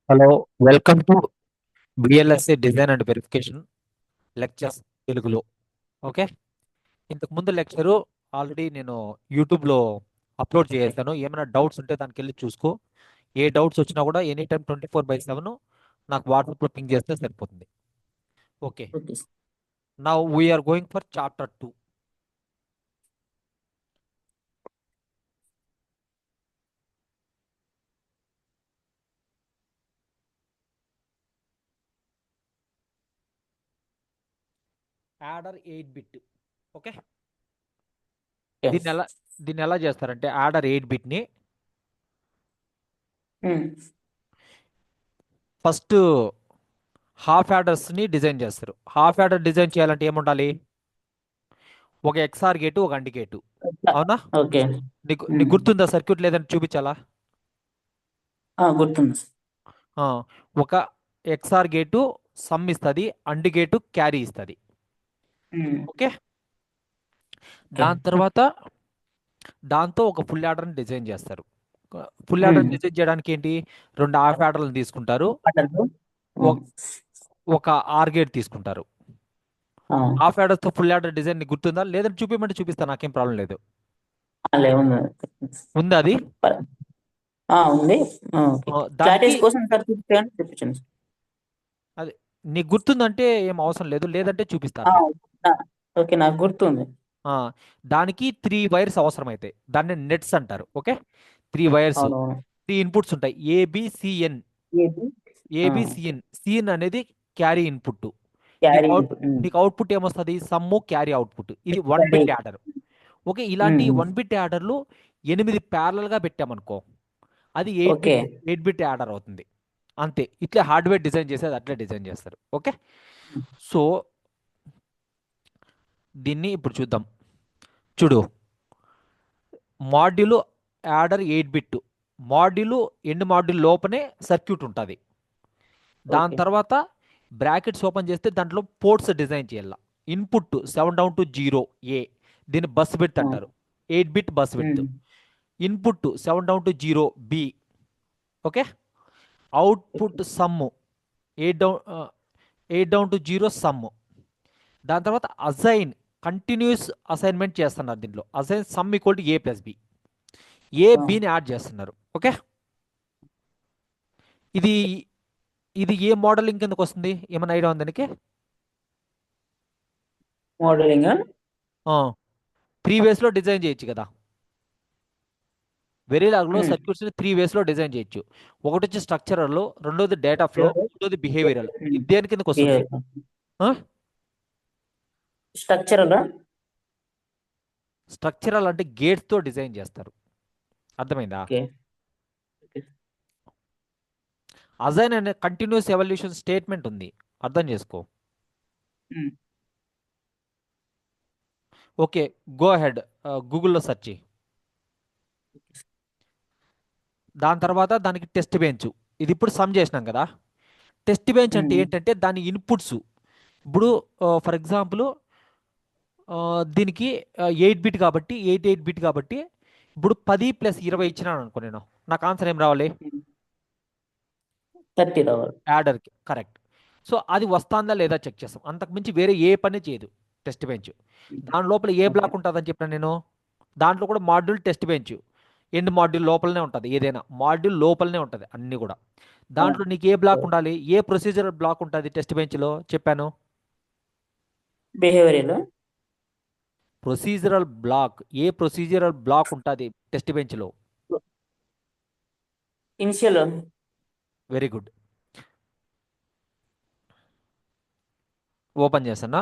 Hello, welcome to VLSI design and verification lectures తెలుగులో. Okay, ఇంతకు ముందు లెక్చరు ఆల్రెడీ నేను యూట్యూబ్లో అప్లోడ్ చేసేసాను. ఏమైనా డౌట్స్ ఉంటే దానికి వెళ్ళి చూసుకో. ఏ డౌట్స్ వచ్చినా కూడా ఎనీ టైం 24/7 నాకు వాట్సాప్లో పింగ్ చేస్తే సరిపోతుంది. Okay, Okay. Now we are going for chapter 2. Adder 8 bit. Okay, Yes. దీన్ని ఎలా చేస్తారంటే యాడర్ 8 బిట్ని Hmm. ఫస్ట్ హాఫ్ యాడర్స్ని డిజైన్ చేస్తారు. హాఫ్ యాడర్ డిజైన్ చేయాలంటే ఏముండాలి? ఒక ఎక్స్ఆర్ గేటు, ఒక అండి గేటు. అవునా? ఓకే. నీకు గుర్తుందా? సర్క్యూట్ లేదని చూపించాలా? గుర్తుంది. ఆ, ఒక ఎక్స్ఆర్ గేటు సమ్ ఇస్తుంది, అండి గేటు క్యారీ ఇస్తుంది. ఓకే, దాని తర్వాత దాంతో ఒక ఫుల్ యాడర్ని డిజైన్ చేస్తారు. ఫుల్ యాడర్ని డిజైన్ చేయడానికి ఏంటి? 2 హాఫ్ యాడర్లను తీసుకుంటారు, ఒక ఒక ఆర్ గేట్ తీసుకుంటారు. హాఫ్ యాడర్తో ఫుల్ యాడర్ డిజైన్ నీకు గుర్తుందా? లేదంటే చూపించమంటే చూపిస్తాను, నాకేం ప్రాబ్లం లేదు. ఉంది. ఉందా అది? ఉంది. ఓకే. దానికి క్లారిటీస్ కోసం సార్ చూపించండి. అది నీకు గుర్తుందంటే ఏం అవసరం లేదు, లేదంటే చూపిస్తా ఆ, అట్లా. ఓకే, నాకు గుర్తుంది. ఆ, దానికి 3 వైర్స్ అవసరమైతాయి. దాన్ని నెట్స్ అంటారు. ఓకే, 3 వైర్స్, అవునవును. 3 ఇన్పుట్స్ ఉంటాయి. ఏబిసిఎన్. ఏది ఏబిసిఎన్, సిఎన్ అనేది క్యారీ ఇన్పుట్. క్యారీ నీకు అవుట్పుట్ ఏమొస్తుంది? Sum carry output. ఇది 1 బిట్ యాడర్. ఓకే, ఇలాంటి 1 బిట్ యాడర్లు 8 ప్యారలల్గా పెట్టామనుకో, అది 8 ఓకే. బిట్ 8 బిట్ యాడర్ అవుతుంది. అంతే. ఇట్లా హార్డ్వేర్ డిజైన్ చేసేది అట్లే డిజైన్ చేస్తారు. ఓకే, సో దీన్ని ఇప్పుడు చూద్దాం. చూడు, module adder 8 bit module, end module లోపనే సర్క్యూట్ ఉంటుంది. దాని ఓకే. తర్వాత బ్రాకెట్స్ ఓపెన్ చేస్తే దాంట్లో పోర్ట్స్ డిజైన్ చేయాల. ఇన్పుట్ 7 డౌన్ టు 0 ఏ, దీన్ని బస్ విడ్త్ అంటారు. 8 bit bus width. Input 7 down to 0 B. Okay, output sum 8 down to 0 sum. దాని తర్వాత అసైన్, కంటిన్యూస్ అసైన్మెంట్ చేస్తున్నారు. దీంట్లో assign sum equal to A plus B. A బిని add చేస్తున్నారు. Okay, ఇది ఇది ఏ మోడలింగ్ కిందకు వస్తుంది? ఏమైనా ఐడియా ఉంది దానికి? మోడలింగ్ 3 వేస్లో డిజైన్ చేయొచ్చు కదా. వెరీలాగ్లో సర్క్యూట్స్ 3 వేస్లో డిజైన్ చేయొచ్చు. ఒకటి వచ్చి స్ట్రక్చరల్, రెండోది డేటా ఫ్లో, మూడోది బిహేవియరల్. ఇది దేని కిందకు వస్తుంది? స్ట్రక్చరల్ అంటే గేట్స్తో డిజైన్ చేస్తారు. అర్థమైందా? అజైన్ అనే కంటిన్యూస్ ఎవల్యూషన్ స్టేట్మెంట్ ఉంది, అర్థం చేసుకో. ఓకే, గో అహెడ్, గూగుల్లో సెర్చ్ చేయి. దాని తర్వాత దానికి టెస్ట్ బెంచ్. ఇది ఇప్పుడు సమ్ చేసినాం కదా. టెస్ట్ బెంచ్ అంటే ఏంటంటే దాని ఇన్పుట్స్. ఇప్పుడు ఫర్ ఎగ్జాంపుల్ దీనికి 8 బిట్ కాబట్టి 8 బిట్ కాబట్టి ఇప్పుడు 10 + 20 ఇచ్చినాను అనుకో, నేను నాకు ఆన్సర్ ఏం రావాలి? 30 రావాలి. యాడర్కి కరెక్ట్. సో అది వస్తుందా లేదా చెక్ చేస్తాం. అంతకుమించి వేరే ఏ పని చేయదు టెస్ట్ బెంచ్. దాని లోపల ఏ బ్లాక్ ఉంటుందని చెప్పిన నేను. దాంట్లో కూడా module test bench end module లోపలనే ఉంటుంది. ఏదైనా మాడ్యూల్ లోపలనే ఉంటుంది అన్నీ కూడా. దాంట్లో నీకు ఏ బ్లాక్ ఉండాలి? ఏ ప్రొసీజరల్ బ్లాక్ ఉంటుంది టెస్ట్ బెంచ్లో చెప్పాను? Behavioural, procedural block. ఏ ప్రొసీజరల్ బ్లాక్ ఉంటుంది టెస్ట్ బెంచ్లో? ఇనిషియల్. Very good. ఓపెన్ చేస్తున్నా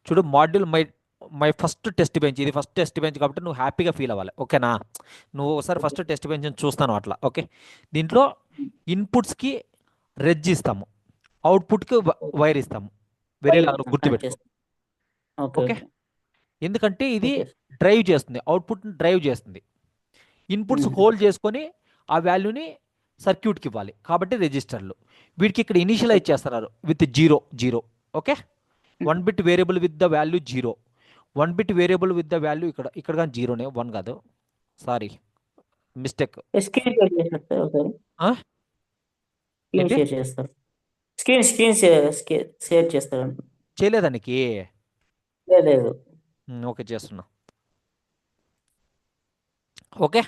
చూడు. Module my first test bench. ఇది ఫస్ట్ టెస్ట్ బెంచ్ కాబట్టి నువ్వు హ్యాపీగా ఫీల్ అవ్వాలి. ఓకేనా? నువ్వు ఒకసారి ఫస్ట్ టెస్ట్ బెంచ్ చూస్తాను అట్లా. ఓకే, దీంట్లో ఇన్పుట్స్కి రెజ్ ఇస్తాము, అవుట్పుట్కి వైర్ ఇస్తాము. వెరీ లాగ్ గుర్తుపెట్టుకో. ఓకే, ఎందుకంటే ఇది డ్రైవ్ చేస్తుంది, అవుట్పుట్ని డ్రైవ్ చేస్తుంది. ఇన్పుట్స్ హోల్డ్ చేసుకొని ఆ వాల్యూని సర్క్యూట్కి ఇవ్వాలి కాబట్టి రిజిస్టర్లు. వీటికి ఇక్కడ ఇనిషియలైజ్ చేస్తున్నారు with 0 0. Okay, 1 bit variable with the value 0. 1 bit variable with the value ఇక్కడ కానీ 0నే, 1 కాదు, సారీ, మిస్టేక్. స్క్రీన్ ఏంటి షేర్ చేస్తారు. స్క్రీన్ షేర్ చేస్తారు. చేయలేదా నీకు? లేదు. ఓకే, చేస్తున్నా. ఓకే,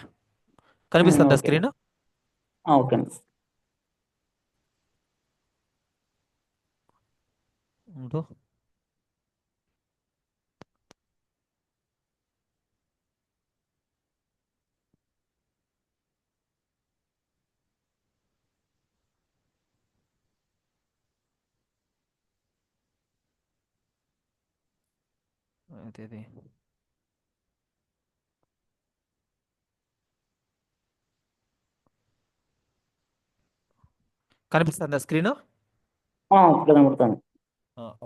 కనిపిస్తుందా ఓకే. స్క్రీన్? ఓకే. ఉండు. అదే కనిపిస్తుందా స్క్రీన్? ఇప్పుడు కనబడుతుంది.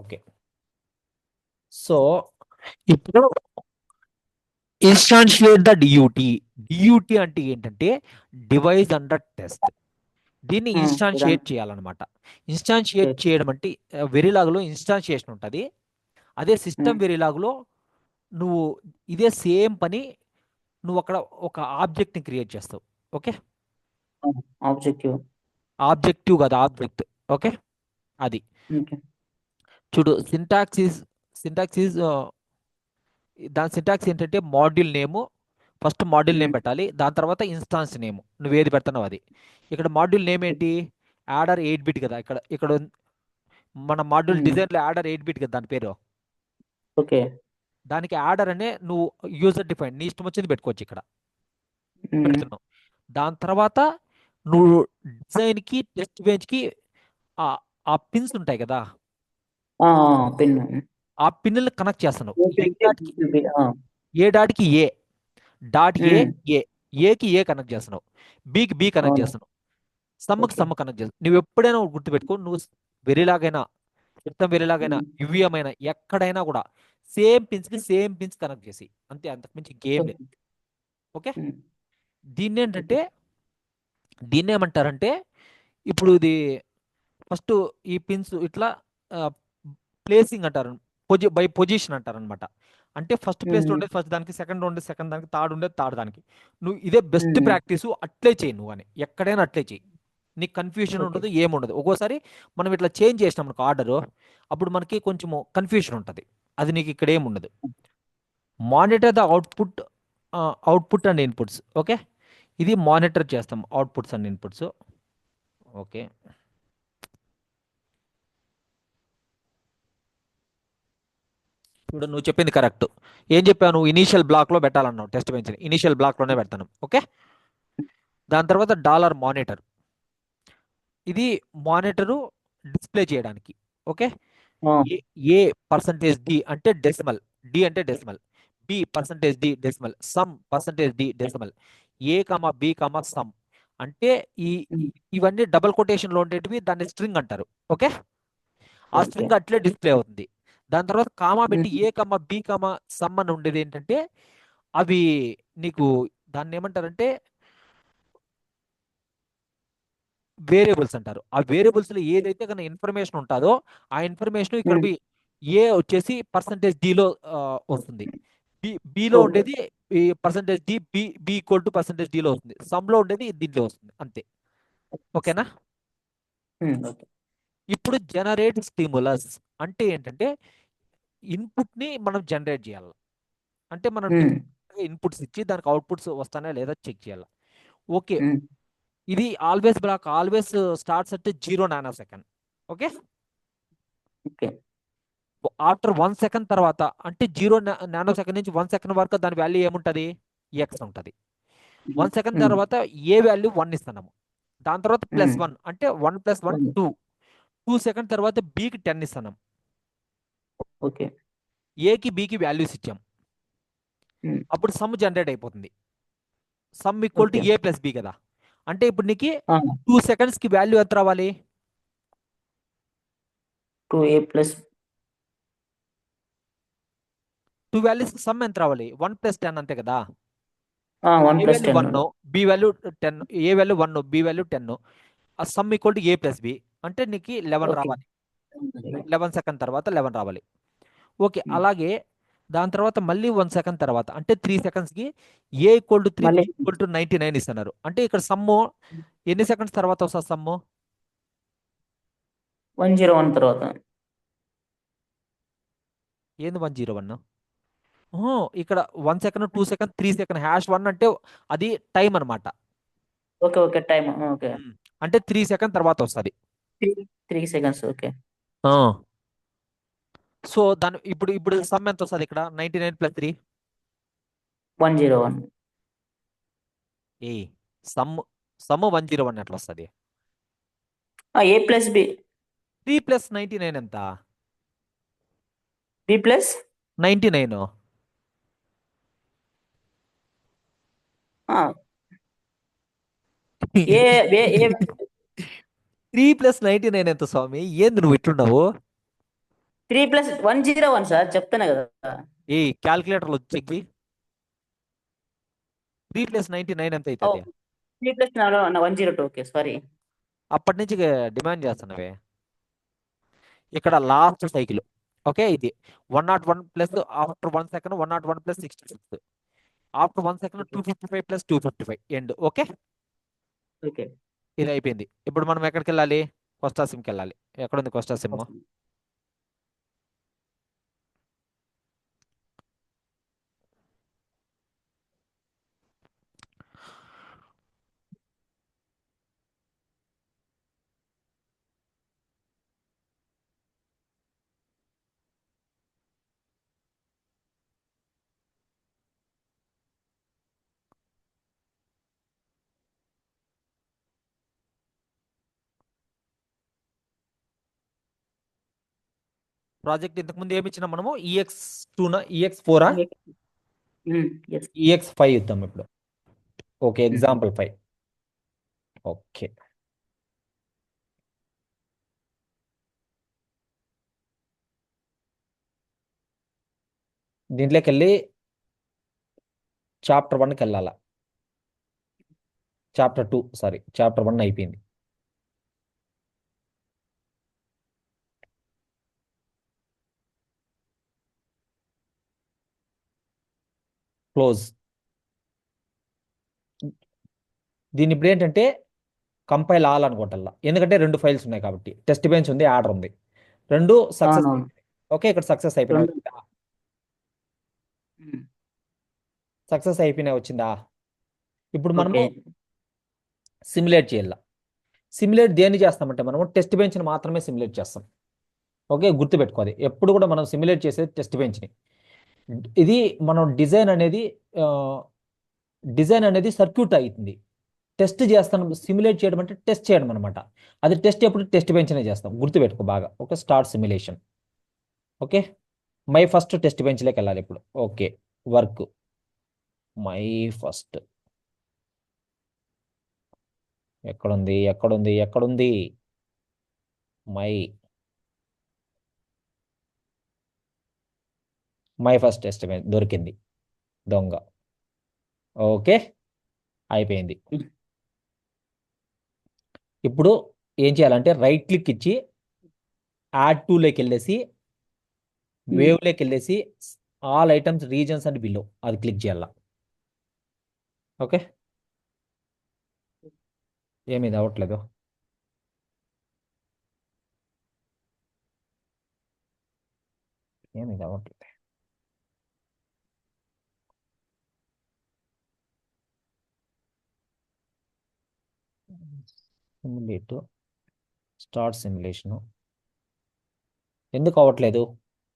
ఓకే. సో ఇప్పుడు ఇన్స్టాన్షియేట్ ద డియూటీ. డియూటీ అంటే ఏంటంటే డివైస్ అండర్ టెస్ట్. దీన్ని ఇన్స్టాన్షియేట్ చేయాలన్నమాట. ఇన్స్టాన్షియేట్ చేయడం అంటే వెరిలాగ్లో ఇన్స్టాన్షియేషన్ ఉంటుంది. అదే సిస్టమ్ వెరిలాగ్లో నువ్వు ఇదే సేమ్ పని నువ్వు అక్కడ ఒక ఆబ్జెక్ట్ని క్రియేట్ చేస్తావు. Okay, objective. ఆబ్జెక్టివ్ కదా, ఆబ్జెక్ట్. ఓకే, అది ఓకే. చూడు. సింటాక్స్ ఈజ్ దాని సింటాక్స్ ఏంటంటే మాడ్యూల్ నేము, ఫస్ట్ మాడ్యూల్ నేమ్ పెట్టాలి, దాని తర్వాత ఇన్స్టాన్స్ నేమ్ నువ్వు ఏది పెడుతున్నావు అది. ఇక్కడ మాడ్యూల్ నేమ్ ఏంటి? యాడర్ 8 బిట్ కదా. ఇక్కడ ఇక్కడ మన మాడ్యూల్ డిజైన్లో యాడర్ 8 బిట్ కదా దాని పేరు. ఓకే. దానికి యాడర్ అనే నువ్వు యూజర్ డిఫైన్ నీ ఇష్టం వచ్చింది పెట్టుకోవచ్చు ఇక్కడ పెడుతున్నావు. దాని తర్వాత నువ్వు డిజైన్కి టెస్ట్ బెంచ్కి ఆ ఆ పిన్స్ ఉంటాయి కదా, పిన్. ఆ పిన్నులు కనెక్ట్ చేస్తున్నావు. ఏ డాట్కి ఏ, డాట్ ఏ ఏకి ఏ కనెక్ట్ చేస్తున్నావు, బికి బి కనెక్ట్ చేస్తున్నావు, సమ్కి ఓకే. సమ్ కనెక్ట్ చేస్తున్నావు. నువ్వు ఎప్పుడైనా గుర్తుపెట్టుకో, నువ్వు వెరిలాగైనా సిస్టమ్ వెరిలాగైనా యువిఎం అయినా ఎక్కడైనా కూడా సేమ్ పిన్స్ కనెక్ట్ చేసి అంతే, అంతకుమించి గేమ్ లేదు. ఓకే, దీన్ని ఏంటంటే దీన్ని ఏమంటారంటే ఇప్పుడు ఇది ఫస్ట్ ఈ పిన్స్ ఇట్లా ప్లేసింగ్ అంటారు, బై పొజిషన్ అంటారు అనమాట. అంటే ఫస్ట్ ప్లేస్లో ఉండేది ఫస్ట్ దానికి, సెకండ్ ఉండేది సెకండ్ దానికి, థర్డ్ ఉండేది థర్డ్ దానికి. నువ్వు ఇదే బెస్ట్ ప్రాక్టీసు, అట్లే చేయి నువ్వు అని, ఎక్కడైనా అట్లే చేయి. నీకు కన్ఫ్యూజన్ ఓకే. ఉండదు, ఏముండదు. ఒక్కోసారి మనం ఇట్లా చేంజ్ చేసినాం మనకు ఆర్డరు, అప్పుడు మనకి కొంచెము కన్ఫ్యూజన్ ఉంటుంది. అది నీకు ఇక్కడ ఏముండదు. Monitor the output and inputs. Okay, ఇది మానిటర్ చేస్తాం అవుట్పుట్స్ అండ్ ఇన్పుట్స్. ఓకే, ఇప్పుడు నువ్వు చెప్పింది కరెక్ట్. ఏం చెప్పావు? నువ్వు ఇనీషియల్ బ్లాక్లో పెట్టాలన్నావు టెస్ట్ బెంచ్ని. ఇనీషియల్ బ్లాక్లోనే పెడతాను. ఓకే, దాని తర్వాత $మానిటర్. ఇది మానిటరు డిస్ప్లే చేయడానికి. Okay, A A percentage D అంటే డెసిమల్, డి అంటే decimal, B percentage D decimal, sum percentage D decimal, A comma B comma sum అంటే ఈ ఇవన్నీ డబుల్ కొటేషన్లో ఉండేటివి, దాన్ని స్ట్రింగ్ అంటారు. ఓకే, ఆ స్ట్రింగ్ అట్లే డిస్ప్లే అవుతుంది. దాని తర్వాత కామా పెట్టి ఏ కామా బి కామా సమ్ అని ఉండేది ఏంటంటే అవి నీకు దాన్ని ఏమంటారంటే వేరియబుల్స్ అంటారు. ఆ వేరియబుల్స్లో ఏదైతే కన్నా ఇన్ఫర్మేషన్ ఉంటుందో ఆ ఇన్ఫర్మేషన్ ఇక్కడ ఏ వచ్చేసి పర్సంటేజ్ డిలో వస్తుంది. బిలో ఉండేది ఈ percentage D, B equal to percentage డిలో వస్తుంది. సమ్లో ఉండేది దీంట్లో వస్తుంది. అంతే. ఓకేనా? ఇప్పుడు జనరేట్ స్టిములస్ అంటే ఏంటంటే ఇన్పుట్ని మనం జనరేట్ చేయాలి. అంటే మనం ఇన్పుట్స్ ఇచ్చి దానికి అవుట్పుట్స్ వస్తానా లేదా చెక్ చేయాలి. ఓకే, ఇది always block always starts at 0 nanosecond. Okay, okay. After 1 second తర్వాత అంటే 0 నానోసెకండ్ నుంచి 1 సెకండ్ వరకు దాని వాల్యూ ఏముంటుంది? ఎక్స్ ఉంటుంది. 1 సెకండ్ తర్వాత ఏ వాల్యూ 1 ఇస్తున్నాము. దాని తర్వాత +1 అంటే 1 + 1 2. 2 సెకండ్ తర్వాత బికి 10 ఇస్తున్నాం. ఓకే. ఏకి బికి వాల్యూస్ ఇచ్చాం. అప్పుడు సమ్ జనరేట్ అయిపోతుంది. Sum equal to A plus B కదా. అంటే ఇప్పుడు నీకు 2 సెకండ్స్కి వాల్యూ ఎంత రావాలి? 2a ప్లస్ 2 వాల్యూస్ సమ్ ఎంత రావాలి? 1 + 10 అంతే కదా. 1 A + value 1, 10. B value 10, A value 1, B value 10. ఆ sum equal to A plus B అంటే నీకు 11 ఓకే. రావాలి. 11 సెకండ్ తర్వాత 11 రావాలి. ఓకే, అలాగే దాని తర్వాత మళ్ళీ 1 సెకండ్ తర్వాత అంటే 3 సెకండ్స్కి ఏ ఈక్వల్ టు 3, బి మళ్ళీ ఈక్వల్ టు 99 ఇస్తున్నారు. అంటే ఇక్కడ సమ్ము ఎన్ని సెకండ్స్ తర్వాత వస్తుంది? సమ్ము 101 తర్వాత. ఏంది 101? ఇక్కడ 1 సెకండ్, 2 సెకండ్, 3 సెకండ్, #1 అంటే అది టైం అనమాట. Okay, okay, time. ఓకే. అంటే 3 సెకండ్ తర్వాత వస్తుంది. 3 seconds. ఓకే. సో దాని ఇప్పుడు ఇప్పుడు సమ్ ఎంత వస్తుంది ఇక్కడ? 99 + 3. 101. ఏ సమ్ సమ్ 101 ఎట్లా వస్తుంది? A+B. 3 + 99 ఎంత? B plus 99. ఏ ఏ ఏ 3 + 99 ఎంత స్వామి? ఏంది నువ్వు ఇట్లున్నావు? 3+101 సార్, చెప్తానే కదా. క్యాల్కులేటర్లో చెక్కి 3 + 99 ఎంత అవుతుంది? 3+102. Okay, sorry. అప్పటి నుంచి డిమాండ్ చేస్తున్నవే. ఇక్కడ లాస్ట్ సైకిల్. ఓకే, ఇది 101 plus after 1 second 101 + 66. After 1 second 255 + 255 end. Okay, okay. ఇది అయిపోయింది. ఇప్పుడు మనం ఎక్కడికి వెళ్ళాలి? కోస్టా సిమ్కి వెళ్ళాలి. ఎక్కడుంది కోస్టా సిమ్? ప్రాజెక్ట్ ఇంతకుముందు ఏమి ఇచ్చినాం మనము? EX2నా EX4? ఎస్. EX5 ఇద్దాం ఇప్పుడు. Okay, example 5. ఓకే, దీంట్లోకి వెళ్ళి చాప్టర్ 1కి వెళ్ళాలా? చాప్టర్ 2, సారీ, చాప్టర్ 1 అయిపోయింది. క్లోజ్. దీని ఇప్పుడు ఏంటంటే కంపైల్ ఆల్ అనుకోవటల్లా, ఎందుకంటే 2 ఫైల్స్ ఉన్నాయి కాబట్టి. టెస్ట్ బెంచ్ ఉంది, ఆర్డర్ ఉంది, రెండు సక్సెస్. అవునవును. ఓకే, ఇక్కడ సక్సెస్ అయిపోయినా రెండు. వచ్చిందా? సక్సెస్ అయిపోయినా వచ్చిందా? ఇప్పుడు మనము ఓకే. సిమ్యులేట్ చేయాల. సిమ్యులేట్ దేన్ని చేస్తామంటే మనము టెస్ట్ బెంచ్ని మాత్రమే సిమ్యులేట్ చేస్తాం. ఓకే, గుర్తుపెట్టుకోవాలి. ఎప్పుడు కూడా మనం సిమ్యులేట్ చేసేది టెస్ట్ బెంచ్ని. ఇది మనం డిజైన్ అనేది సర్క్యూట్ అవుతుంది. టెస్ట్ చేస్తాం, సిమ్యులేట్ చేయడం అంటే టెస్ట్ చేయడం అనమాట. అది టెస్ట్ ఎప్పుడు టెస్ట్ బెంచ్నే చేస్తాం, గుర్తుపెట్టుకో బాగా. Okay, start simulation. Okay, my first test బెంచ్లోకి వెళ్ళాలి ఇప్పుడు. ఓకే, వర్క్ మై ఫస్ట్ ఎక్కడుంది? ఎక్కడుంది? ఎక్కడుంది? My my first test bench దొరికింది. దొంగ. ఓకే, అయిపోయింది. ఇప్పుడు ఏం చేయాలంటే రైట్ క్లిక్ ఇచ్చి యాడ్ టూలోకి వెళ్ళేసి వేవ్లోకి వెళ్ళేసి all items regions and below అది క్లిక్ చేయాల. ఓకే, ఏమీ ఇది అవ్వట్లేదు. ఏమీ ఇది అవ్వట్లేదు. Simulate, start simulation. ఎందుకు అవ్వట్లేదు?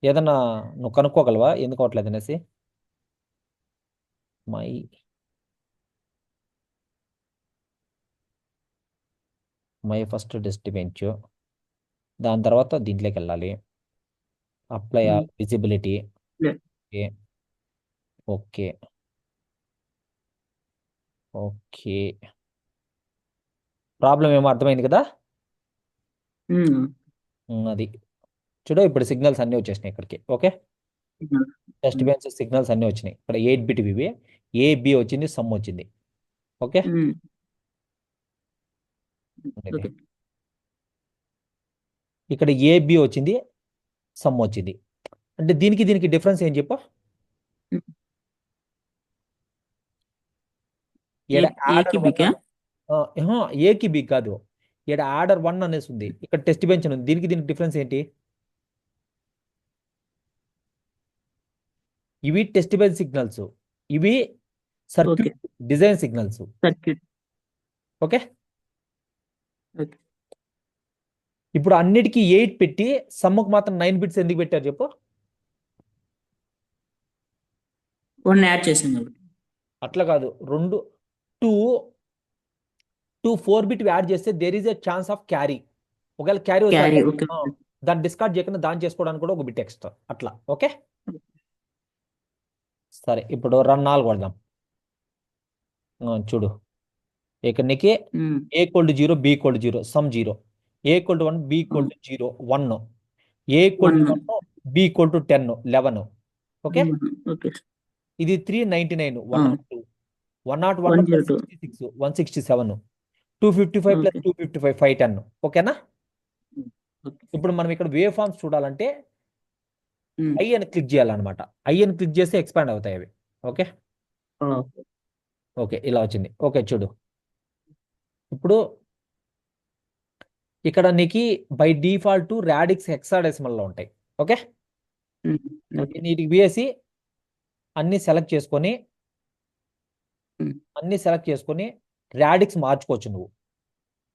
ఏదన్నా నువ్వు కనుక్కోగలవా ఎందుకు అవ్వట్లేదు అనేసి? My my first test bench, దాని తర్వాత దీంట్లోకి వెళ్ళాలి. Apply visibility. Okay, okay, okay. Problem ఏమో అర్థమైంది కదా? అది చూడు, ఇప్పుడు సిగ్నల్స్ అన్నీ వచ్చేసినాయి ఇక్కడికి. ఓకే, టెస్ట్ బెంచ్ సిగ్నల్స్ అన్నీ వచ్చినాయి. ఇక్కడ 8 బిట్ ఇవి. AB వచ్చింది, సమ్ వచ్చింది. ఓకే, ఉండేది. ఓకే. ఇక్కడ AB వచ్చింది, సమ్ వచ్చింది. అంటే దీనికి దీనికి డిఫరెన్స్ ఏం చెప్పు? ఈడ యాడ్ ఏకి అని బికా? ఏకి బి కాదు, ఇక్కడ ఆర్డర్ 1 అనేసి ఉంది, ఇక్కడ టెస్ట్ బెంచ్ ఉంది. దీనికి డిఫరెన్స్ ఏంటి? ఇవి టెస్ట్ బెంచ్ సిగ్నల్స్, ఇవి okay. Circuit design signals. Circuit. Okay, okay. ఇప్పుడు అన్నిటికీ 8 పెట్టి సమ్ముకు మాత్రం 9 బిట్స్ ఎందుకు పెట్టారు చెప్పు? వన్ యాడ్ చేసాం కాబట్టి. అట్లా కాదు, రెండు టూ 4 బిట్ యాడ్ చేస్తే there is a chance of carry. ఒకవేళ క్యారీ వస్తే క్యారీ. ఓకే. దాన్ని డిస్కార్డ్ చేయకుండా దాన్ని చేసుకోవడానికి కూడా ఒక బిట్ ఎక్స్ట్రా అట్లా. ఓకే సరే, ఇప్పుడు రన్ 4 కొడదాం. చూడు, ఇక్కడ నీకు A equal to 0, B equal to 0, sum 0, A equal to 1, B equal to 0, 1, A equal to 1, B equal to 10, 11. Okay, okay. ఇది 399, 102, 101 102. 166, 167, 255 ప్లస్ ఓకే. 255, 510. ఓకేనా? ఓకే. ఇప్పుడు మనం ఇక్కడ వేవ్ ఫార్మ్స్ చూడాలంటే ఐ అని క్లిక్ చేయాలన్నమాట. ఐ అని క్లిక్ చేస్తే ఎక్స్పాండ్ అవుతాయి అవి. Okay okay. ఓకే, ఇలా వచ్చింది. ఓకే చూడు, ఇప్పుడు ఇక్కడ నీకు బై డిఫాల్ట్ రాడిక్స్ హెక్సాడెసిమల్లో ఉంటాయి. Okay, okay. నీటికి వేసి అన్ని సెలెక్ట్ చేసుకొని రాడిక్స్ మార్చుకోవచ్చు నువ్వు,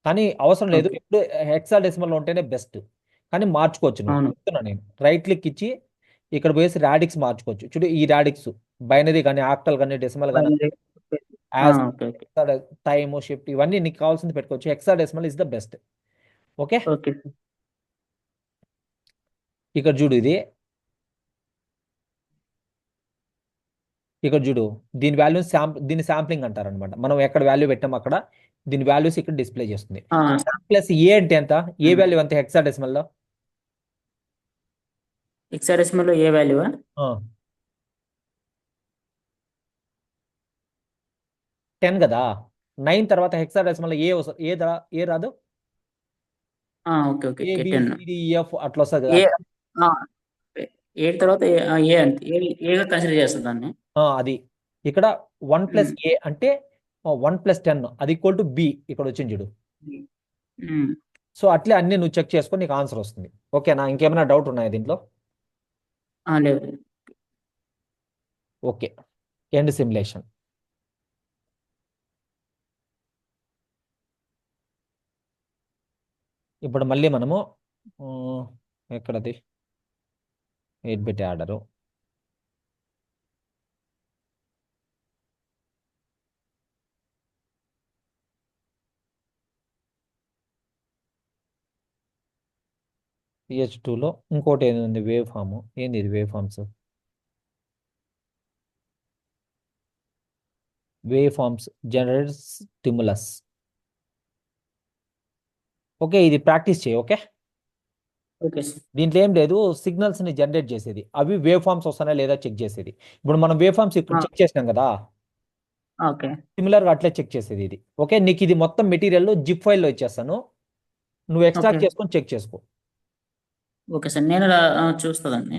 కానీ అవసరం లేదు. ఓకే. ఇప్పుడు హెక్సాడెసిమల్లో ఉంటేనే బెస్ట్, కానీ మార్చుకోవచ్చు నువ్వు. అవును. చెప్తున్నా నేను, రైట్ క్లిక్ ఇచ్చి ఇక్కడ పోయేసి రాడిక్స్ మార్చుకోవచ్చు. చూడు, ఈ రాడిక్స్ బైనరీ కానీ ఆక్టల్ కానీ డెసిమల్ కానీ యాజ్ ఓకే. టైమ్ షిఫ్ట్ ఇవన్నీ నీకు కావాల్సింది పెట్టుకోవచ్చు. Hexadecimal is the best. Okay, okay. ఇక్కడ చూడు, ఇక్కడ చూడు, దీని శాంప్లింగ్ అంటారు అనమాట. మనం ఎక్కడ వాల్యూ పెట్టాం అక్కడ దీని వాల్యూస్ ఇక్కడ డిస్ప్లే చేస్తుంది. ప్లస్ ఏ అంటే ఎంత? ఏ వాల్యూ ఎంత హెక్సాడెసిమల్లో? హెక్సాడెసిమల్ లో ఏ వాల్యూ? 10 కదా. 9 తర్వాత హెక్సాడెసిమల్లో ఏ రాదు. ఓకే. ఓకే. ABCDEF అట్లా వస్తుంది కదా. ఏ 8 తర్వాత ఏ అంటే ఏగా కన్సిడర్ చేస్తుంది దాన్ని. అది ఇక్కడ 1 ప్లస్ ఏ అంటే 1 ప్లస్ 10, అది ఈక్వల్ టు బి. ఇక్కడ వచ్చింది చూడు. సో అట్లే అన్ని నువ్వు చెక్ చేసుకొని నీకు ఆన్సర్ వస్తుంది. ఓకేనా? ఇంకేమైనా డౌట్ ఉన్నాయా దీంట్లో? లేదు. Okay, end simulation. ఇప్పుడు మళ్ళీ మనము ఎక్కడది 8 బిట్ ఆర్డరు, PH2లో ఇంకోటి ఏది ఉంది, వేవ్ ఫామ్. ఏంది ఇది? Wave forms generate stimulus. Okay, ఇది ప్రాక్టీస్ చేయి. Okay, okay sir. దీంట్లో ఏం లేదు, సిగ్నల్స్ ని జనరేట్ చేసేది, అవి వేవ్ ఫార్మ్స్ వస్తానా లేదా చెక్ చేసేది. ఇప్పుడు మనం వేవ్ ఫార్మ్స్ ఇక్కడ చెక్ చేసినాం కదా, ఓకే. సిమిలర్గా అట్లే చెక్ చేసేది ఇది. ఓకే, నీకు ఇది మొత్తం మెటీరియల్ జిప్ ఫైల్లో ఇచ్చేస్తాను, నువ్వు ఎక్స్ట్రాక్ట్ చేసుకొని చెక్ చేసుకో. ఓకే సార్, నేను చూస్తుందండి.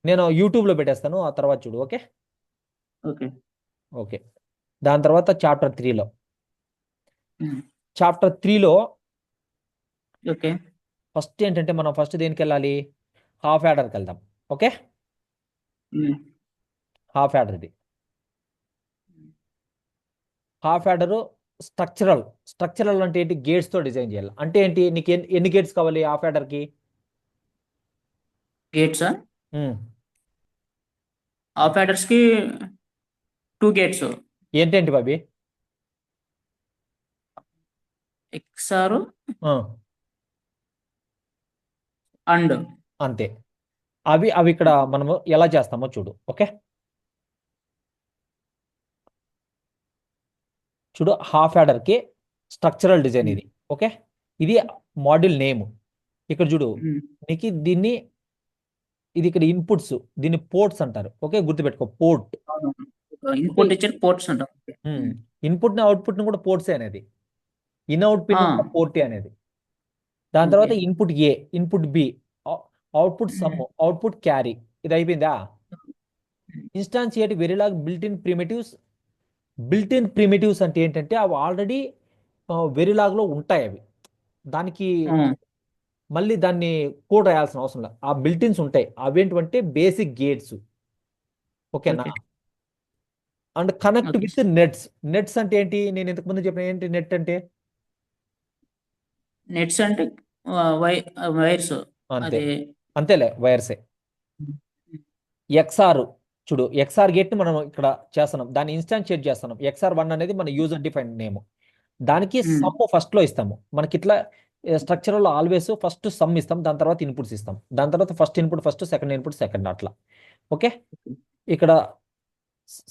నేను యూట్యూబ్లో పెట్టేస్తాను, ఆ తర్వాత చూడు. Okay okay. ఓకే, దాని తర్వాత చాప్టర్ 3లో ఓకే. ఫస్ట్ ఏంటంటే మనం దేనికి వెళ్ళాలి? హాఫ్ యాడర్కి వెళ్దాం. ఓకే, హాఫ్ యాడర్ ఇది. హాఫ్ యాడర్ స్ట్రక్చరల్ అంటే ఏంటి? గేట్స్తో డిజైన్ చేయాలి. అంటే ఏంటి? నీకు ఎన్ని గేట్స్ కావాలి హాఫ్ యాడర్కి? గేట్స్ హాఫ్ యాడర్స్ కి 2 గేట్స్. ఏంటేంటి బాబీ? XR అండ్ అంతే. అవి ఇక్కడ మనము ఎలా చేస్తామో చూడు. ఓకే, చూడు, హాఫ్ యాడర్కి స్ట్రక్చరల్ డిజైన్ ఇది. ఓకే, ఇది మాడ్యూల్ నేమ్. ఇక్కడ చూడు, నీకు ఇది ఇక్కడ ఇన్పుట్స్, దీన్ని పోర్ట్స్ అంటారు. ఓకే, గుర్తుపెట్టుకో, పోర్ట్. ఇన్పుట్ ఇచ్చిన పోర్ట్స్ అంటారు. ఇన్పుట్ ని అవుట్పుట్ ని కూడా పోర్ట్స్ అనేది, ఇన్అవుట్ పిన్ పోర్టే అనేది. దాని తర్వాత input A, input B, output sum, output carry. ఇది అయిపోయిందా? Instantiate Verilog built in primitives అంటే ఏంటంటే అవి ఆల్రెడీ వెరిలాగ్లో ఉంటాయి. అవి దానికి ఆ, మళ్ళీ దాన్ని కోడ్ రాయాల్సిన అవసరం లేదు. ఆ బిల్టిన్స్ ఉంటాయి. అవేంటంటే బేసిక్ గేట్స్. ఓకేనా? Okay and connect okay with nets. Nets అంటే ఏంటి? నేను ఇంతకు ముందు చెప్పిన ఏంటి నెట్ అంటే? నెట్స్ అంటే వైర్స్ అంతే, అది. అంతేలే, వైర్సే. ఉమ్, ఎక్స్ఆర్, చూడు, ఎక్స్ఆర్ గేట్ ని మనం ఇక్కడ చేస్తున్నాం, దాన్ని ఇన్స్టాన్షియేట్ చేస్తున్నాం. XR1 అనేది మన యూజర్ డిఫైన్డ్ నేమ్. దానికి ఉమ్, సమ్ ఫస్ట్ లో ఇస్తాము. మనకి ఇట్లా స్ట్రక్చర్ లో ఆల్వేస్ ఫస్ట్ సమ్ ఇస్తాం, దాని తర్వాత ఇన్పుట్స్ ఇస్తాం, దాని తర్వాత first input first, second input second, అట్లా. ఓకే. ఇక్కడ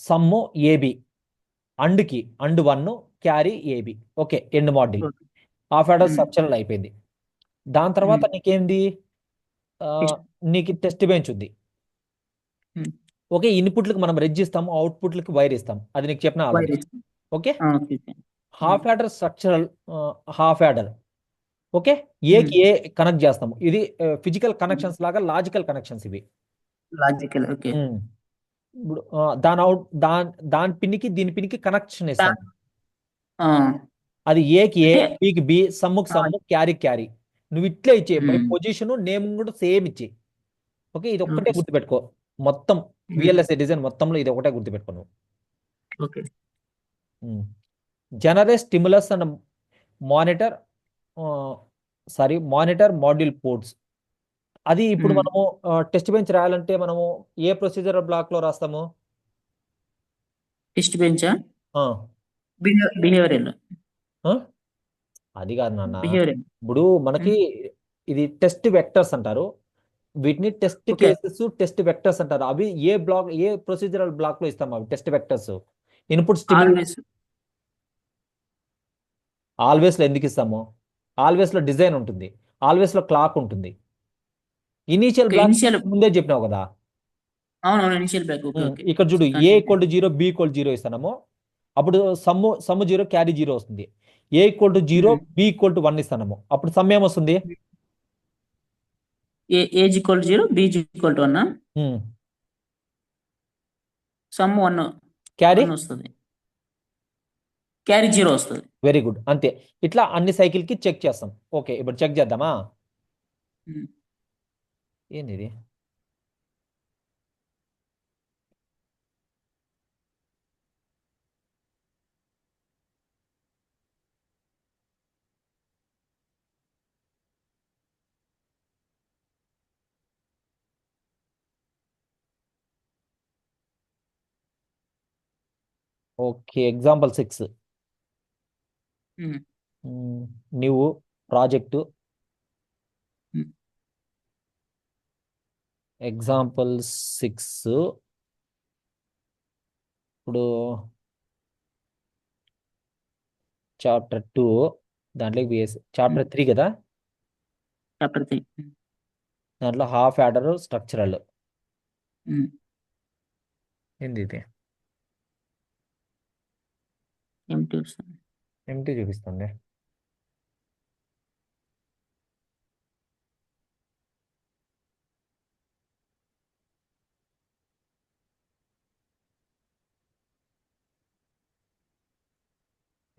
సమ్ము ఏబి, అండ్కి and 1 carry A B. Okay, end module okay half order um, structural అయిపోయింది. దాని తర్వాత ఉమ్, నీకేంది? ఆ, టెస్ట్ నీకు టెస్ట్ బెంచ్ ఉంది. ఉమ్, ఓకే, ఇన్పుట్లకు మనం రెడ్జ్ ఇస్తాము, అవుట్పుట్లకు వైర్ ఇస్తాం. అది నీకు చెప్పిన already. Wire. Okay. Okay okay um, half adder structural, half adder. Okay. Um, ఏకి ఏ కనెక్ట్ చేస్తాము. ఇది ఫిజికల్ కనెక్షన్స్ లాగా లాజికల్ కనెక్షన్స్ ఇవి. Logical okay. ఉమ్. ఇప్పుడు దాని అవుట్ దాని పిన్నికి దీని పిన్నికి కనెక్షన్ ఇస్తాం. దా- ఆ, అది ఏకి ఏ, అంటే బికి బి, సమ్ముకి ఆ, సమ్ము, క్యారీ క్యారీ. నువ్వు ఇట్లే ఇచ్చే బై ఉమ్, పొజిషన్ నేమ్ కూడా సేమ్ ఇచ్చే. ఓకే, ఇది ఒక్కటే ఓకే సార్. గుర్తుపెట్టుకో. మొత్తం ఉమ్, విఎల్ఎస్ఏ డిజైన్ మొత్తంలో ఇది ఒకటే గుర్తుపెట్టుకో నువ్వు. Okay generate stimulus and monitor, sorry, monitor module ports. అది ఇప్పుడు ఉమ్, మనము టెస్ట్ బెంచ్ రాయాలంటే మనము ఏ ప్రొసీజర్ బ్లాక్ లో రాస్తాము? టెస్ట్ బెంచా ఆ, బిహేవియరల్ ఆ? అది కాదు నాన్న. బిహేవియరల్. ఇప్పుడు మనకి ఇది టెస్ట్ వెక్టర్స్ అంటారు. వీటిని test okay cases, test vectors అంటారు. అవి ఏ బ్లాక్, ఏ ప్రొసీజరల్ బ్లాక్ లో ఇస్తాం అవి test vectors? Input stimuli always. Always లో ఎందుకు ఇస్తాము? ఆల్వేస్ లో డిజైన్ ఉంటుంది, ఆల్వేస్ లో క్లాక్ ఉంటుంది. Initial okay block initial. ముందే చెప్పినావు కదా. అవునవును ఇనిషియల్ బ్యాక్ ఓకే ఓకే. ఇక్కడ చూడు, A continue. Equal to 0, B equal 0 ఇస్తాము. అప్పుడు సమ్ము 0, క్యారీ 0 వస్తుంది. A equal to 0, B equal to 1 ఇస్తాము. అప్పుడు సమ్ ఏమొస్తుంది? A's equal 0 B's equal to 1. Sum 1 carry 1 వస్తుంది. క్యారీ 0 వస్తుంది. వెరీ గుడ్, అంతే. ఇట్లా అన్ని సైకిల్ కి చెక్ చేస్తాం. ఓకే, ఇప్పుడు చెక్ చేద్దామా? ఉమ్, ఏంది ఇది? Okay, example 6. ఉమ్, నీవు ప్రాజెక్టు ఉమ్, ఎగ్జాంపుల్ 6. ఇప్పుడు చాప్టర్ 2 దాంట్లోకి వేసి చాప్టర్ ఉమ్, 3 కదా. చాప్టర్ 3. దాంట్లో హాఫ్ యాడర్ స్ట్రక్చరల్. ఉమ్, ఏంది ఇది? ఎంటీ వస్తుంది. ఎంటీ చూపిస్తుంది.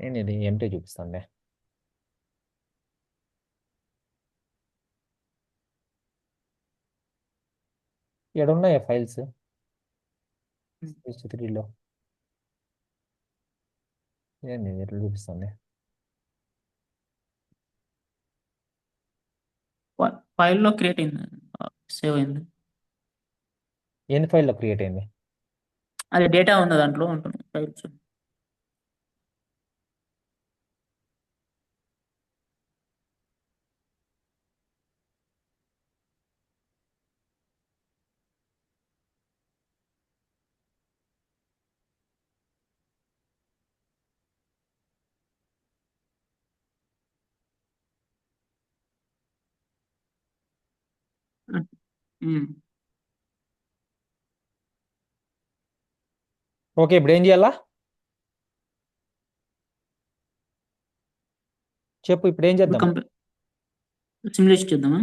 ఏంది ఇది? ఎంటీ చూపిస్తుంది. ఎక్కడున్నాయి ఫైల్స్? ఉమ్. 3లో ఏంది ఇది? ఎట్లా చూపిస్తుంది? ఫైల్లో క్రియేట్ అయింది, సేవ్ అయింది. ఎన్ని ఫైల్లో క్రియేట్ అయింది? అది డేటా ఉంది దాంట్లో ఉంటుంది ఫైల్స్. ఉమ్. ఓకే, ఇప్పుడు ఏం చేయాలా చెప్పు? ఇప్పుడు ఏం ఇప్పుడు చేద్దాం? సిమ్యులేట్ చేద్దామా?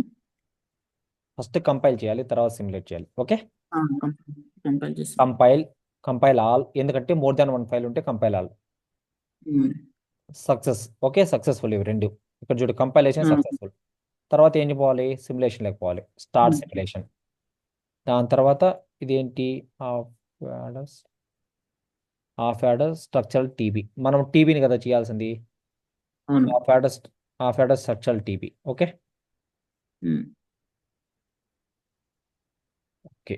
ఫస్ట్ కంపైల్ చేయాలి, తర్వాత సిమ్యులేట్ చేయాలి. ఓకే. కంపైల్ చేస్తాం. Compile, compile all. ఎందుకంటే మోర్ దాన్ 1 ఫైల్ ఉంటే కంపైల్ ఆల్. ఉమ్, సక్సెస్. ఓకే, సక్సెస్ఫుల్ ఇవి రెండు. ఇక్కడ చూడు కంపైలేషన్ సక్సెస్ఫుల్. తర్వాత ఏం పోవాలి, సిమ్యులేషన్లోకి పోవాలి, స్టార్ట్ సిమ్యులేషన్. దాని తర్వాత ఇదేంటి, half adders, half adder structural TB. మనం టీబీని కదా చేయాల్సింది, అవును. Half adder, half adder structural TB. Okay. Um. Okay.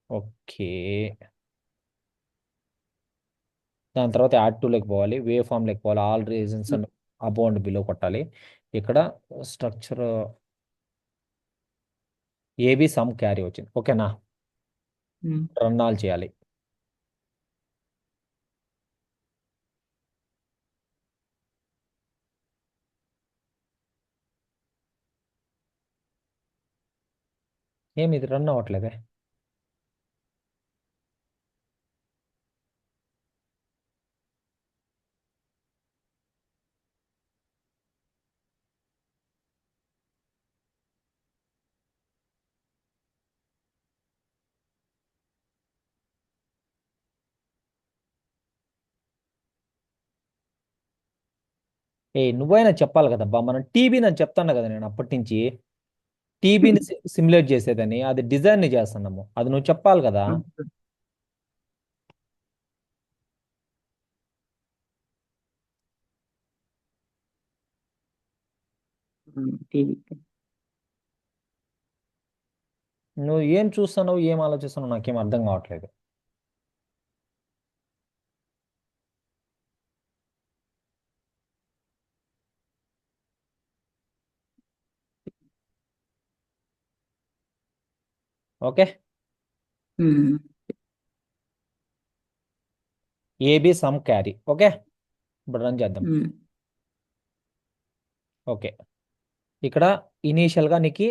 Okay. దాని తర్వాత యాడ్ టూలోకి పోవాలి, వేవ్ ఫామ్లోకి పోవాలి, all regions and above and below కొట్టాలి. ఇక్కడ స్ట్రక్చర్ ఏబి సమ్ క్యారీ వచ్చింది. ఓకేనా, ఉమ్. రన్ ఆల్ చేయాలి. ఏమి ఇది రన్ అవ్వట్లేదే. ఏ నువ్వైనా చెప్పాలి కదబ్బా, మనం టీబీని అని చెప్తాను కదా నేను అప్పటి నుంచి. టీబీని సిమ్యులేట్ చేసేదని, అది డిజైన్ చేస్తున్నాము, అది నువ్వు చెప్పాలి కదా. టీవీ. నువ్వు ఏం చూస్తున్నావు, ఏం ఆలోచిస్తున్నావు, నాకేం అర్థం కావట్లేదు. Okay. Um. A B sum carry. Okay, ఇప్పుడు రన్ చేద్దాం. ఉమ్. ఓకే. ఇక్కడ ఇనీషియల్గా నీకు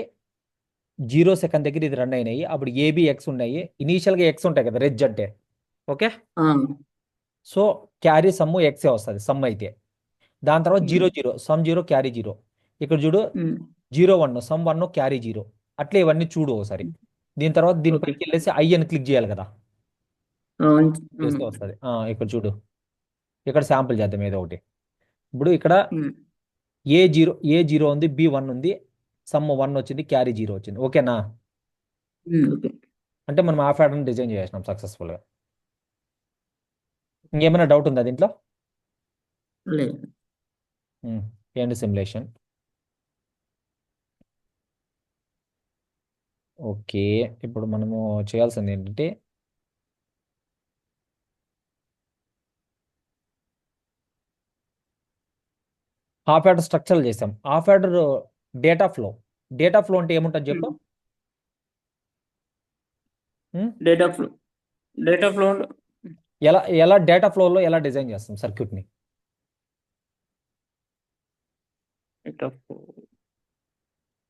0 సెకండ్ దగ్గర ఇది రన్ అయినాయి, అప్పుడు ఏబి ఎక్స్ ఉన్నాయి, ఇనీషియల్గా ఎక్స్ ఉంటాయి కదా, రెజ్ అంటే. ఓకే. ఆ. సో క్యారీ సమ్ ఎక్సే వస్తుంది సమ్ అయితే. దాని తర్వాత ఉమ్. 0 0 సమ్ 0 క్యారీ 0. ఇక్కడ చూడు, ఉమ్. 0 1 సమ్ 1 క్యారీ 0. అట్లే ఇవన్నీ చూడు ఒకసారి. దీని తర్వాత ఓకే. దీనిపైకి వెళ్ళేసి ఐ అని క్లిక్ చేయాలి కదా, అవును. చేస్తే వస్తుంది. ఇక్కడ చూడు, ఇక్కడ శాంపుల్ చేద్దాం ఏదో ఒకటి. ఇప్పుడు ఇక్కడ ఉమ్. ఏ జీరో ఉంది, బి 1 ఉంది, సమ్ 1 వచ్చింది, క్యారీ 0 వచ్చింది. ఓకేనా, ఓకే. అంటే మనం ఆ ప్యాటర్న్ డిజైన్ చేసినాం సక్సెస్ఫుల్గా. ఇంకేమైనా డౌట్ ఉందా దీంట్లో? లేదు. ఏంటి సిమ్యులేషన్. ఓకే. ఇప్పుడు మనము చేయాల్సింది ఏంటంటే, హాఫ్ యాడర్ స్ట్రక్చర్ చేసాం, half adder data flow. Data flow అంటే ఏముంటుంది చెప్పు. ఉమ్, డేటా ఫ్లో. Data flow. ఎలా ఎలా డేటా ఫ్లోలో ఎలా డిజైన్ చేస్తాం సర్క్యూట్ని. Data flow.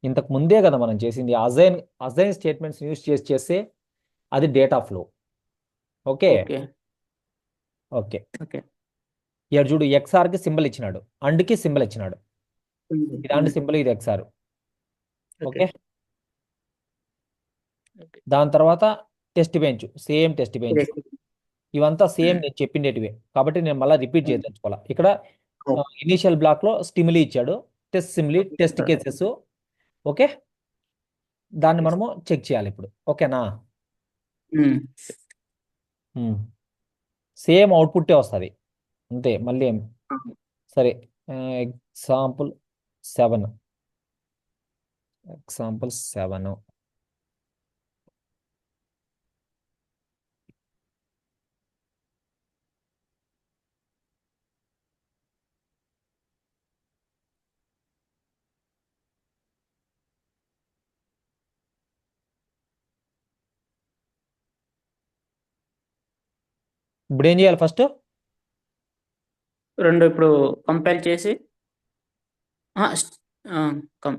ఇంతకు ముందే కదా మనం చేసింది, అజైన్ అజైన్ స్టేట్మెంట్స్ యూస్ చేసి చేస్తే అది data flow. Okay. Okay. Okay. Okay. ఇక్కడ చూడు, ఎక్స్ఆర్కి సింబల్ ఇచ్చినాడు, అండ్కి సింబల్ ఇచ్చినాడు. ఇది అండ్ సింబల్, ఇది ఎక్స్ఆర్. ఓకే. ఓకే. ఓకే. దాని తర్వాత test bench, same test bench. ఇదే. ఇవంతా సేమ్ నేను చెప్పిండేటివే కాబట్టి నేను మళ్ళీ రిపీట్ చేయదలుచుకోవాలి. ఇక్కడ ఇనీషియల్ బ్లాక్లో స్టిమిలీ ఇచ్చాడు, టెస్ట్ సిమ్లీ, టెస్ట్ కేసెస్. ఓకే. దాన్ని మనము చెక్ చేయాలి ఇప్పుడు. ఓకేనా, సేమ్ అవుట్పుట్టే వస్తుంది అంతే, మళ్ళీ ఏం. సరే, ఎగ్జాంపుల్ 7. ఎగ్జాంపుల్ 7. ఇప్పుడు ఏం చేయాలి ఫస్ట్. రెండు ఇప్పుడు కంపైల్ చేసి ఆ, స్ట్- ఆ, కం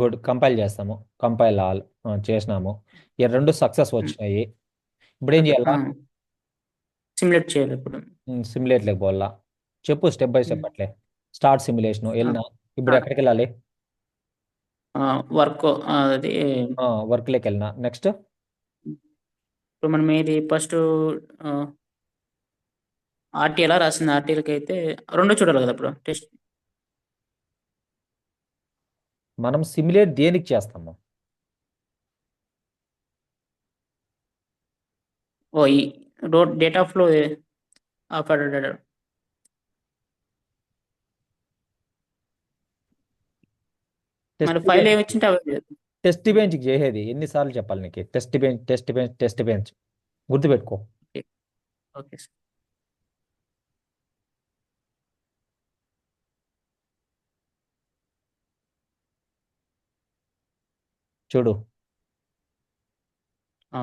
గుడ్, కంపైల్ చేస్తాము, కంపైల్ ఆల్ చేసినాము. ఈ రెండు సక్సెస్ వచ్చినాయి. ఇప్పుడు ఏం చేయాలా, సిమ్యులేట్ చేయాలి ఇప్పుడు. సిమ్యులేట్లోకి పోవాలా. చెప్పు స్టెప్ బై స్టెప్ అట్లే. స్టార్ట్ సిమ్యులేషన్ వెళ్ళినా, ఇప్పుడు ఎక్కడికి వెళ్ళాలి, వర్క్ అది వర్క్లోకి వెళ్ళినా. నెక్స్ట్ ఇప్పుడు మనం ఏది ఫస్ట్ ఆర్టీఎలా రాసింది? ఆర్టీఎల్కి అయితే రెండో చూడాలి కదా అప్పుడు టెస్ట్. మనం సిమ్యులేట్ దేనికి చేస్తాము? ఓ ఈ డేటా ఫ్లో ఆఫ్ టెస్ట్ మన ఫైల్ బెంచ్ ఏమి ఇచ్చింటే అవి. టెస్ట్ బెంచ్కి చేసేది ఎన్నిసార్లు చెప్పాలి నీకు? Test bench, test bench, test bench, గుర్తుపెట్టుకో. ఓకే. Okay sir. చూడు ఆ,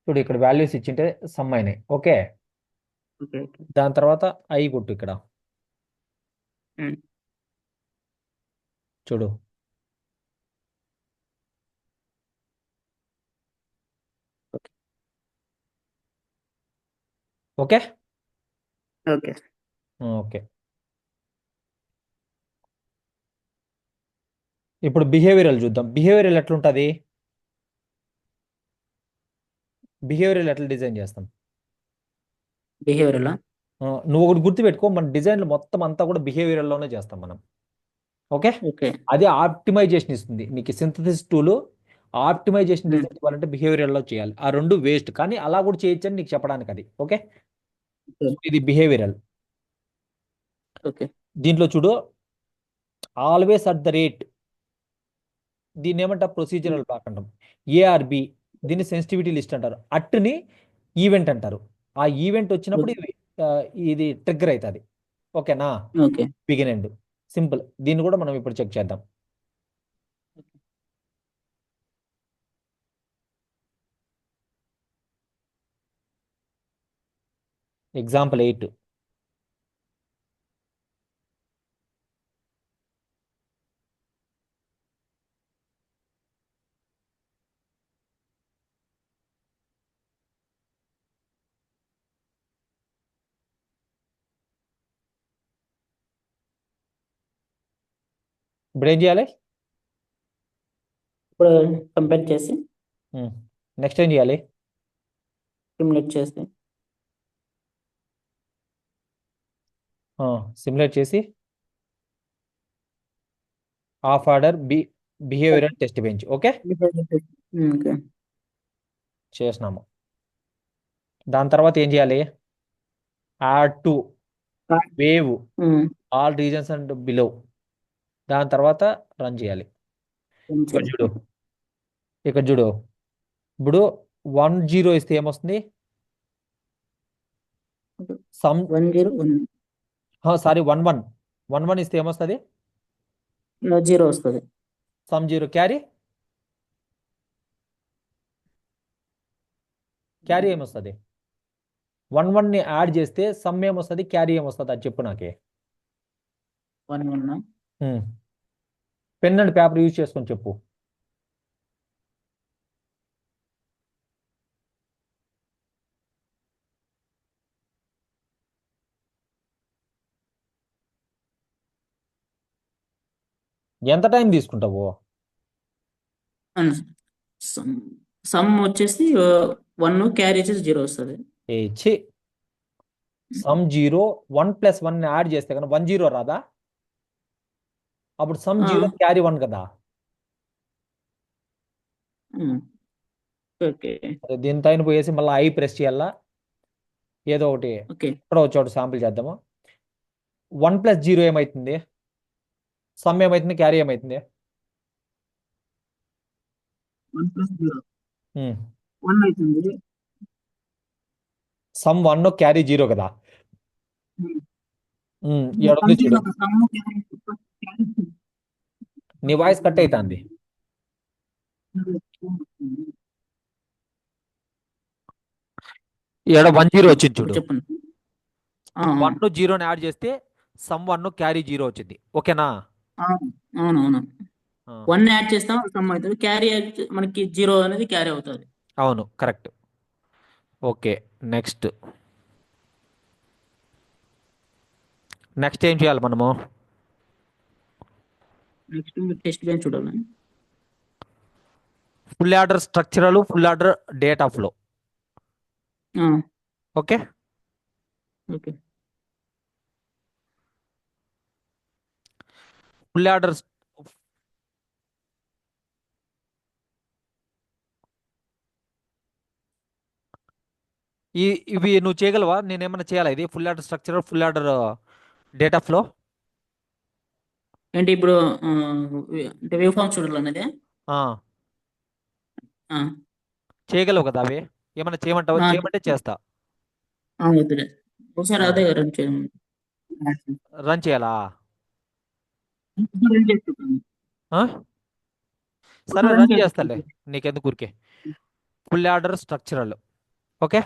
చూడు ఇక్కడ వాల్యూస్ ఇచ్చింటే సమ్ అయినాయి. Okay, okay okay. దాని తర్వాత ఐ కొట్టు ఇక్కడ. ఉమ్, చూడు ఓకే ఓకే. ఓకే. ఓకే, ఇప్పుడు బిహేవియరల్ చూద్దాం. బిహేవియరల్ ఎట్లుంటుంది? బిహేవియరల్ ఎట్లా డిజైన్ చేస్తాం? బిహేవియరల్. నువ్వు ఒకటి గుర్తుపెట్టుకో, మన డిజైన్లు మొత్తం అంతా కూడా బిహేవియరల్లోనే చేస్తాం మనం. ఓకే, ఓకే అది ఆప్టిమైజేషన్ ఇస్తుంది నీకు. సింథసిస్ టూల్ ఆప్టిమైజేషన్ ఉమ్, డిజైన్ ఇవ్వాలంటే బిహేవియరల్లో చేయాలి. ఆ రెండు వేస్ట్, కానీ అలా కూడా చేయొచ్చు అని నీకు చెప్పడానికి అది. ఓకే, ఓకే ఇది బిహేవియరల్. ఓకే. దీంట్లో చూడు, ఆల్వేస్ అట్ ద రేట్, దీన్ని ఏమంటారు? ఉమ్, ప్రొసీజరల్ బ్లాక్ అంటాం. ఏఆర్బి, దీన్ని సెన్సిటివిటీ లిస్ట్ అంటారు. అట్ని ఈవెంట్ అంటారు. ఆ ఈవెంట్ వచ్చినప్పుడు ఓకే ఆ, ఇది ట్రిగ్గర్ అవుతుంది. ఓకేనా? ఓకే. Begin end, simple. దీన్ని కూడా మనం ఇప్పుడు చెక్ చేద్దాం. ఎగ్జాంపుల్ 8. ఇప్పుడు ఏం చేయాలి? ఇప్పుడు కంపేర్ చేసి నెక్స్ట్ ఏం చేయాలి? సిమ్యులేట్ చేసి సిమ్యులేట్ చేసి half order behavioural test bench. Okay, okay. చేసినాము. దాని తర్వాత ఏం చేయాలి? Add to wave um, all regions and below. దాని తర్వాత రన్ చేయాలి. ఏం ఇక్కడ చేయాలి? చూడు, ఇక్కడ చూడు. ఇప్పుడు 10 ఇస్తే ఏమొస్తుంది? సమ్ 101 సారీ 11 ఇస్తే ఏమొస్తుంది? 0 వస్తుంది. సమ్ 0 క్యారీ, క్యారీ ఏమొస్తుంది? 11ని యాడ్ చేస్తే సమ్ ఏమొస్తుంది, క్యారీ ఏమొస్తుంది? అది చెప్పు నాకే. 1 పెన్ అండ్ పేపర్ యూజ్ చేసుకొని చెప్పు. ఎంత టైం తీసుకుంటావు? సమ్ సమ్ వచ్చేసి 1, క్యారీ వచ్చేసి 0 వస్తుంది. ఏ ఛీ, సమ్ 0, 1+1 యాడ్ చేస్తే కనుక 10 రాదా? అప్పుడు సమ్ 0 క్యారీ 1 కదా. ఓకే అదే దీని పైన పోయేసి మళ్ళీ ఐ ప్రెస్ చేయాలా, ఏదో ఒకటి. ఓకే. ఇక్కడ వచ్చి శాంపిల్ చేద్దాము. 1+0 ఏమవుతుంది? సమ్ ఏమవుతుంది, క్యారీ ఏమవుతుంది? 1+0 ఉమ్. 1 అవుతుంది. సమ్ 1 క్యారీ 0 కదా. ఏడుంది సంథింగ్ చూడు, ఒక సమ్ నీ వాయిస్ కట్ అవుతుంది. ఏడ 10 వచ్చింది ఇప్పుడు చూడు. చెప్పండి. 1 0 యాడ్ చేస్తే సమ్ 1 క్యారీ 0 వచ్చింది. ఓకేనా? అవునవును. ఆ, 1 యాడ్ చేస్తాం సమ్ అవుతుంది. క్యారీ మనకి 0 అనేది క్యారీ అవుతుంది. అవును, కరెక్ట్. Okay, next. నెక్స్ట్ ఏం చేయాలి మనము? నెక్స్ట్ మీరు టెస్ట్ బెంచ్ చూడాలి. Full order structural, full order data flow. ఆ, ఓకే. ఓకే. ఫుల్ ఆర్డర్ ఈ ఇవి నువ్వు చేయగలవా? నేనేమన్నా చేయాలా? ఇది full order structure, full order data flow. ఏంటి ఇప్పుడు అంటే వేవ్ ఫామ్ చూడాలన్నది. ఆ, చేయగలవు కదా అవి? ఏమన్నా చేయమంటావా? ఆ, చేయమంటే చేస్తా. వద్దులే. ఒకసారి అదే రన్ చేయండి. రన్ చేయాలా? రన్ చేసి చూడండి. ఆ? సరే, ఒకసారి రన్ రన్ చేసి చేస్తాలే. చూడండి. నీకెందుకు ఊరికే. Full order structural. ఓకే.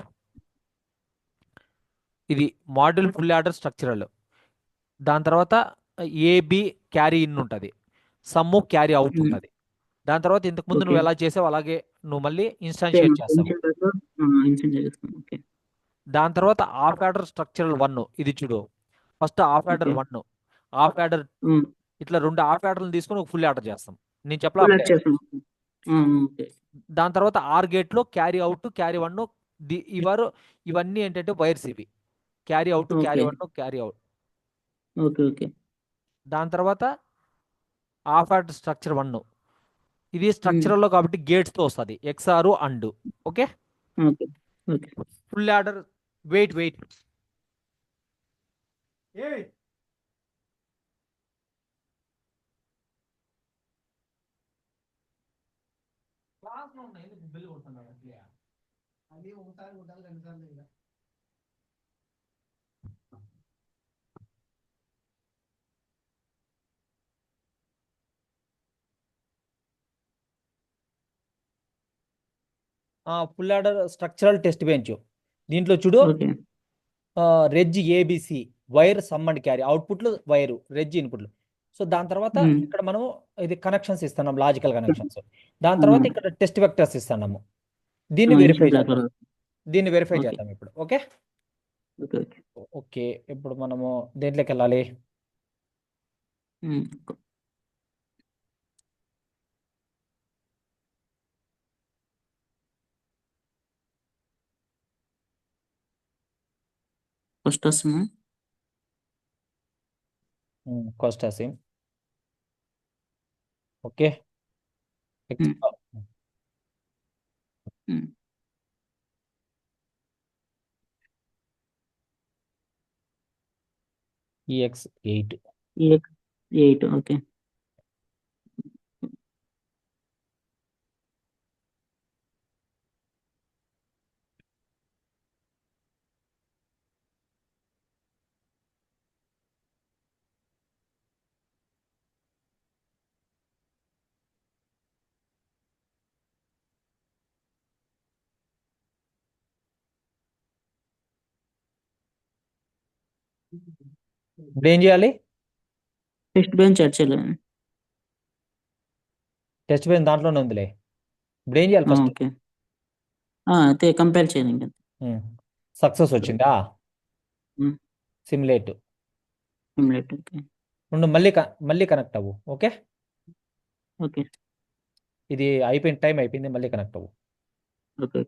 ఇది మాడ్యూల్ ఫుల్ ఆర్డర్ స్ట్రక్చరల్. దాని తర్వాత ఏబి క్యారీ ఇన్ ఉంటుంది, సమ్ము క్యారీ అవుట్ ఉమ్, ఉంటుంది. దాని తర్వాత ఇంతకు ముందు ఓకే. నువ్వు ఎలా చేసావు అలాగే నువ్వు మళ్ళీ సేమ్ ఇన్స్టాన్షియేట్ చేస్తావు. ఇన్సెంట్ చేస్తాం. ఓకే. దాని తర్వాత హాఫ్ ఆర్డర్ స్ట్రక్చరల్ వన్, ఇది చూడు. First half order okay. One, half order, ఇట్లా రెండు హాఫ్ ఆర్డర్లు తీసుకొని ఒక ఫుల్ ఆర్డర్ చేస్తాం. నేను చెప్పలా ఫుల్ అప్పుడే. యాడ్ చేస్తాం. ఓకే. దాని తర్వాత ఆర్ గేట్లో క్యారీ అవుట్, క్యారీ వన్, ఇవారు ఇవన్నీ ఏంటంటే వైర్స్ ఇవి. Carry out, carry okay. One, carry out. Okay. Okay. దాని తర్వాత హాఫ్ ఆర్డర్ స్ట్రక్చర్ వన్, ఇది ఉమ్, స్ట్రక్చరల్లో కాబట్టి గేట్స్తో వస్తుంది, XOR and. Okay. Okay. Okay. Full order, wait wait. Full order structural test bench. దీంట్లో చూడు, okay. Reg A B C, wire sum and carry అవుట్పుట్లు, wire reg ఇన్పుట్లు. సో దాని తర్వాత ఉమ్, ఇక్కడ మనం ఇది కనెక్షన్స్ ఇస్తున్నాం, లాజికల్ కనెక్షన్స్. దాని ఆ, తర్వాత ఇక్కడ టెస్ట్ వెక్టర్స్ ఇస్తున్నాము. దీన్ని వెరిఫై ఇనిషియల్ బ్లాక్ చేద్దాం. లో. దీన్ని వెరిఫై ఓకే. చేద్దాం ఇప్పుడు. ఓకే. ఓకే. ఓకే. ఓకే. ఇప్పుడు మనము దేంట్లోకి వెళ్ళాలి? ఉమ్, ఫస్ట్ వస్తున్నా. కోస్టాసిమ్. ఓకే. ఉమ్, ఉమ్, EX8. ఎయిట్. ఓకే. ఇప్పుడు ఏం చేయాలి? టెస్ట్ బెంచ్ యాడ్ చేయాలి. టెస్ట్ బెంచ్ దాంట్లోనే ఉందిలే. ఇప్పుడు ఏం చేయాలి ఫస్ట్? ఓకే. అయితే కంపేర్ చేయండి ఇంకా. సక్సెస్ వచ్చిందా? ఉమ్, సిమ్యులేట్. సిమ్యులేట్. ఓకే. నుండి మళ్ళీ కనెక్ట్ అవ్వు. ఓకే. ఓకే. ఇది అయిపోయింది, టైం అయిపోయింది, మళ్ళీ కనెక్ట్ అవ్వు. ఓకే.